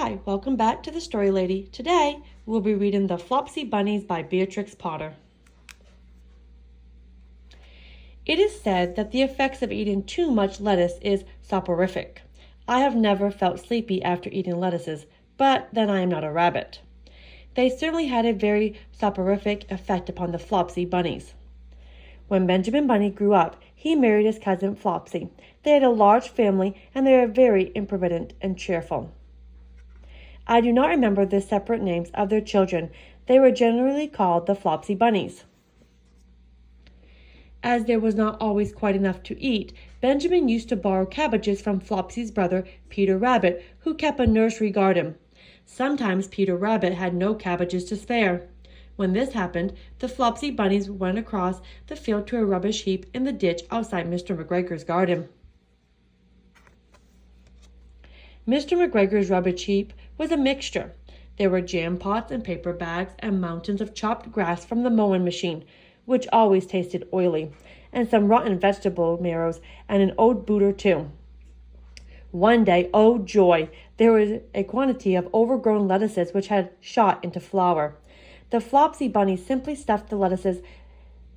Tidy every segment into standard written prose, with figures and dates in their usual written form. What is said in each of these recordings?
Hi, welcome back to the Story Lady. Today, we'll be reading The Flopsy Bunnies by Beatrix Potter. It is said that the effects of eating too much lettuce is soporific. I have never felt sleepy after eating lettuces, but then I am not a rabbit. They certainly had a very soporific effect upon the Flopsy Bunnies. When Benjamin Bunny grew up, he married his cousin Flopsy. They had a large family, and they were very improvident and cheerful. I do not remember the separate names of their children. They were generally called the Flopsy Bunnies. As there was not always quite enough to eat, Benjamin used to borrow cabbages from Flopsy's brother, Peter Rabbit, who kept a nursery garden. Sometimes Peter Rabbit had no cabbages to spare. When this happened, the Flopsy Bunnies went across the field to a rubbish heap in the ditch outside Mr. McGregor's garden. Mr. McGregor's rubbish heap was a mixture. There were jam pots and paper bags and mountains of chopped grass from the mowing machine, which always tasted oily, and some rotten vegetable marrows and an old boot or two. One day, oh joy, there was a quantity of overgrown lettuces which had shot into flower. The Flopsy Bunnies simply stuffed the lettuces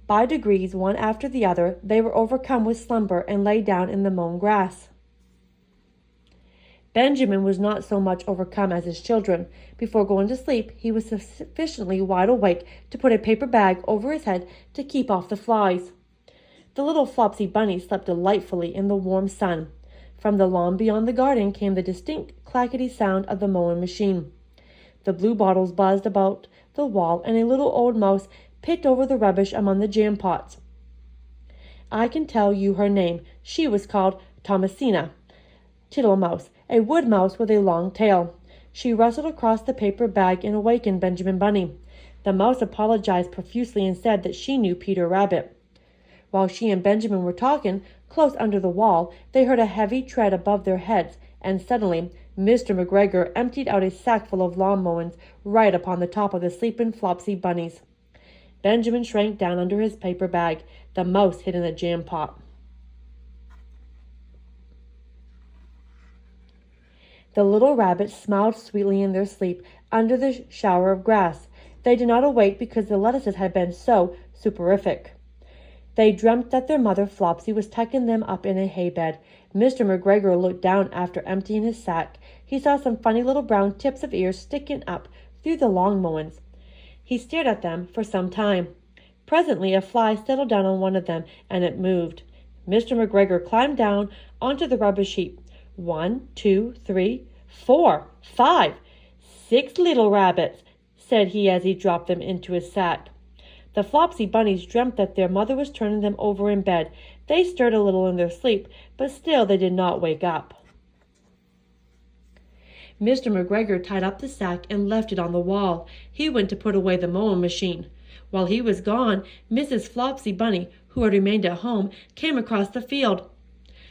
by degrees, one after the other. They were overcome with slumber and lay down in the mown grass. Benjamin was not so much overcome as his children. Before going to sleep, he was sufficiently wide awake to put a paper bag over his head to keep off the flies. The little Flopsy Bunny slept delightfully in the warm sun. From the lawn beyond the garden came the distinct clackety sound of the mowing machine. The bluebottles buzzed about the wall, and a little old mouse picked over the rubbish among the jam pots. I can tell you her name. She was called Thomasina Tittlemouse, a wood mouse with a long tail. She rustled across the paper bag and awakened Benjamin Bunny. The mouse apologized profusely and said that she knew Peter Rabbit. While she and Benjamin were talking, close under the wall, they heard a heavy tread above their heads, and suddenly Mr. McGregor emptied out a sack full of lawn mowings right upon the top of the sleeping Flopsy Bunnies. Benjamin shrank down under his paper bag. The mouse hid in a jam pot. The little rabbits smiled sweetly in their sleep under the shower of grass. They did not awake because the lettuces had been so soporific. They dreamt that their mother Flopsy was tucking them up in a hay bed. Mr. McGregor looked down after emptying his sack. He saw some funny little brown tips of ears sticking up through the long mowings. He stared at them for some time. Presently a fly settled down on one of them, and it moved. Mr. McGregor climbed down onto the rubbish heap. 1, 2, 3, 4, 5, 6 little rabbits, said he as he dropped them into his sack. The Flopsy Bunnies dreamt that their mother was turning them over in bed. They stirred a little in their sleep, but still they did not wake up. Mr. McGregor tied up the sack and left it on the wall. He went to put away the mowing machine. While he was gone, Mrs. Flopsy Bunny, who had remained at home, came across the field.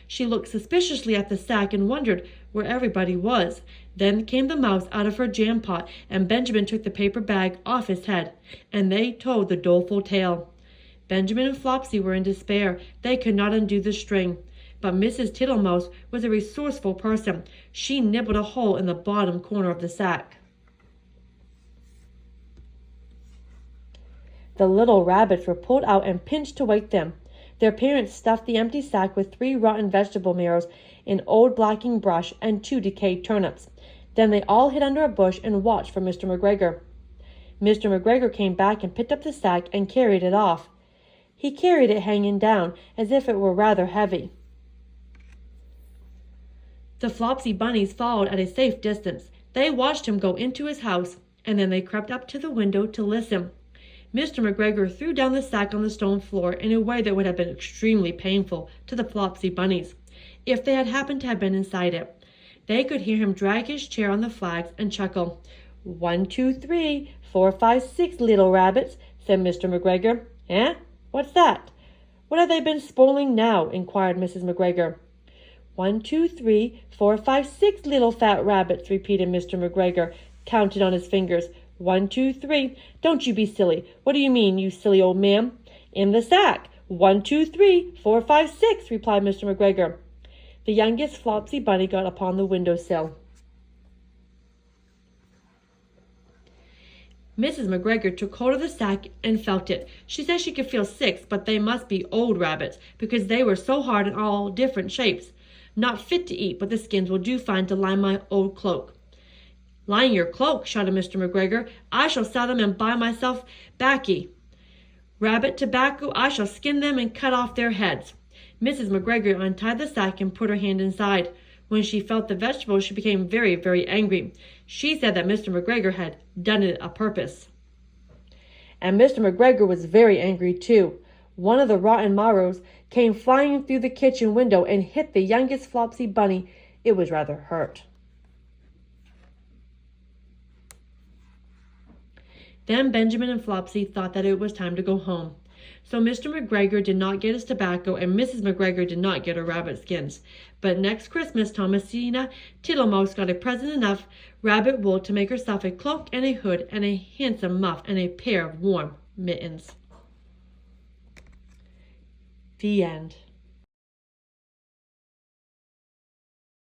She looked suspiciously at the sack and wondered where everybody was. Then came the mouse out of her jam pot, and Benjamin took the paper bag off his head, and they told the doleful tale. Benjamin and Flopsy were in despair. They could not undo the string. But Mrs. Tittlemouse was a resourceful person. She nibbled a hole in the bottom corner of the sack. The little rabbits were pulled out and pinched to wake them. Their parents stuffed the empty sack with 3 rotten vegetable marrows, an old blacking brush, and 2 decayed turnips. Then they all hid under a bush and watched for Mr. McGregor. Mr. McGregor came back and picked up the sack and carried it off. He carried it hanging down, as if it were rather heavy. The Flopsy Bunnies followed at a safe distance. They watched him go into his house, and then they crept up to the window to listen. Mr. McGregor threw down the sack on the stone floor in a way that would have been extremely painful to the Flopsy Bunnies if they had happened to have been inside it. They could hear him drag his chair on the flags and chuckle. 1, 2, 3, 4, 5, 6 little rabbits, said Mr. McGregor. Eh? What's that? What have they been spoiling now? Inquired Mrs. McGregor. 1, 2, 3, 4, 5, 6 little fat rabbits, repeated Mr. McGregor, counted on his fingers. 1, 2, 3. Don't you be silly. What do you mean, you silly old man? In the sack. 1, 2, 3, 4, 5, 6, replied Mr. McGregor. The youngest Flopsy Bunny got upon the window sill. Mrs. McGregor took hold of the sack and felt it. She said she could feel 6, but they must be old rabbits, because they were so hard and all different shapes. Not fit to eat, but the skins will do fine to line my old cloak. Line your cloak, shouted Mr. McGregor. I shall sell them and buy myself baccy. Rabbit tobacco, I shall skin them and cut off their heads. Mrs. McGregor untied the sack and put her hand inside. When she felt the vegetables, she became very, very angry. She said that Mr. McGregor had done it a purpose. And Mr. McGregor was very angry too. One of the rotten marrows came flying through the kitchen window and hit the youngest Flopsy bunny. It was rather hurt. Then Benjamin and Flopsy thought that it was time to go home. So Mr. McGregor did not get his tobacco, and Mrs. McGregor did not get her rabbit skins. But next Christmas, Thomasina Tittlemouse got a present enough rabbit wool to make herself a cloak and a hood and a handsome muff and a pair of warm mittens. The end.